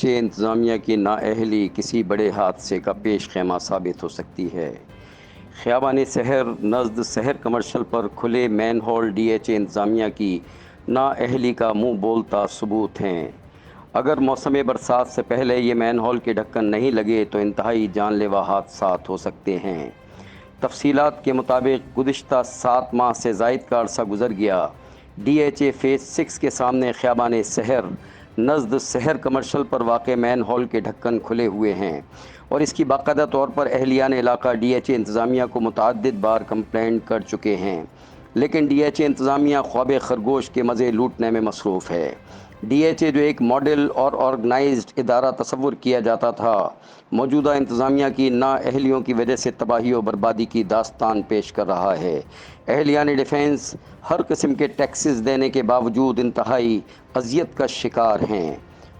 اے انتظامیہ کی نااہلی کسی بڑے حادثے کا پیش خیمہ ثابت ہو سکتی ہے۔ خیابان سحر نزد سحر کمرشل پر کھلے مین ہول ڈی ایچ اے انتظامیہ کی نااہلی کا منہ بولتا ثبوت ہیں۔ اگر موسم برسات سے پہلے یہ مین ہول کے ڈھکن نہیں لگے تو انتہائی جان لیوا حادثات ہو سکتے ہیں۔ تفصیلات کے مطابق گزشتہ 7 ماہ سے زائد کا عرصہ گزر گیا۔ ڈی ایچ اے فیز 6 کے سامنے خیابان سحر نزد سحر کمرشل پر واقع مین ہول کے ڈھکن کھلے ہوئے ہیں اور اس کی باقاعدہ طور پر اہلیان علاقہ ڈی ایچ اے انتظامیہ کو متعدد بار کمپلینٹ کر چکے ہیں، لیکن ڈی ایچ اے انتظامیہ خواب خرگوش کے مزے لوٹنے میں مصروف ہے۔ ڈی ایچ اے جو ایک ماڈل اور آرگنائزڈ ادارہ تصور کیا جاتا تھا، موجودہ انتظامیہ کی نااہلیوں کی وجہ سے تباہی و بربادی کی داستان پیش کر رہا ہے۔ اہلیان ڈیفنس ہر قسم کے ٹیکسز دینے کے باوجود انتہائی اذیت کا شکار ہیں۔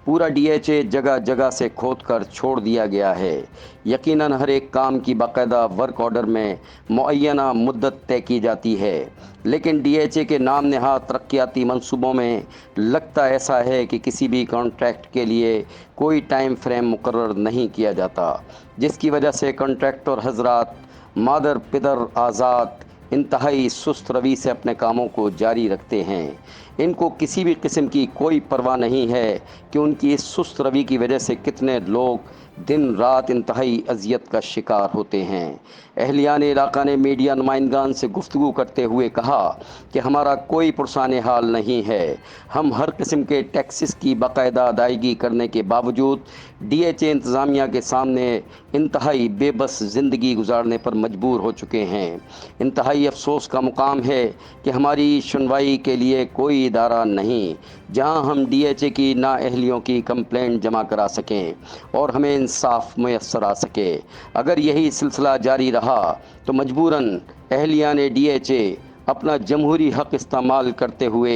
پورا ڈی ایچ اے جگہ جگہ سے کھود کر چھوڑ دیا گیا ہے۔ یقیناً ہر ایک کام کی باقاعدہ ورک آرڈر میں معینہ مدت طے کی جاتی ہے، لیکن ڈی ایچ اے کے نام نہاد ترقیاتی منصوبوں میں لگتا ایسا ہے کہ کسی بھی کانٹریکٹ کے لیے کوئی ٹائم فریم مقرر نہیں کیا جاتا، جس کی وجہ سے کانٹریکٹر حضرات مادر پدر آزاد انتہائی سست روی سے اپنے کاموں کو جاری رکھتے ہیں۔ ان کو کسی بھی قسم کی کوئی پرواہ نہیں ہے کہ ان کی اس سست روی کی وجہ سے کتنے لوگ دن رات انتہائی اذیت کا شکار ہوتے ہیں۔ اہلیان علاقہ نے میڈیا نمائندگان سے گفتگو کرتے ہوئے کہا کہ ہمارا کوئی پرسان حال نہیں ہے، ہم ہر قسم کے ٹیکسز کی باقاعدہ ادائیگی کرنے کے باوجود ڈی ایچ اے انتظامیہ کے سامنے انتہائی بے بس زندگی گزارنے پر مجبور ہو چکے ہیں۔ انتہائی افسوس کا مقام ہے کہ ہماری سنوائی کے لیے کوئی ادارہ نہیں جہاں ہم ڈی ایچ اے کی نااہلیوں کی کمپلینٹ جمع کرا سکیں اور ہمیں انصاف میسر آ سکے۔ اگر یہی سلسلہ جاری رہا تو مجبوراً اہلیان ڈی ایچ اے اپنا جمہوری حق استعمال کرتے ہوئے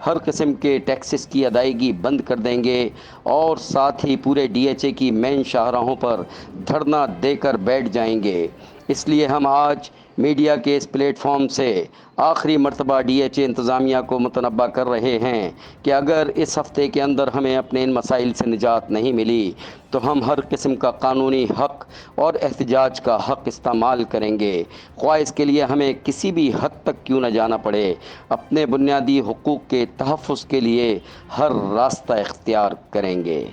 ہر قسم کے ٹیکسز کی ادائیگی بند کر دیں گے اور ساتھ ہی پورے ڈی ایچ اے کی مین شاہراہوں پر دھرنا دے کر بیٹھ جائیں گے۔ اس لیے ہم آج میڈیا کے اس پلیٹ فارم سے آخری مرتبہ ڈی ایچ اے انتظامیہ کو متنبہ کر رہے ہیں کہ اگر اس ہفتے کے اندر ہمیں اپنے ان مسائل سے نجات نہیں ملی تو ہم ہر قسم کا قانونی حق اور احتجاج کا حق استعمال کریں گے، خواہ اس کے لیے ہمیں کسی بھی حد تک کیوں نہ جانا پڑے۔ اپنے بنیادی حقوق کے تحفظ کے لیے ہر راستہ اختیار کریں گے۔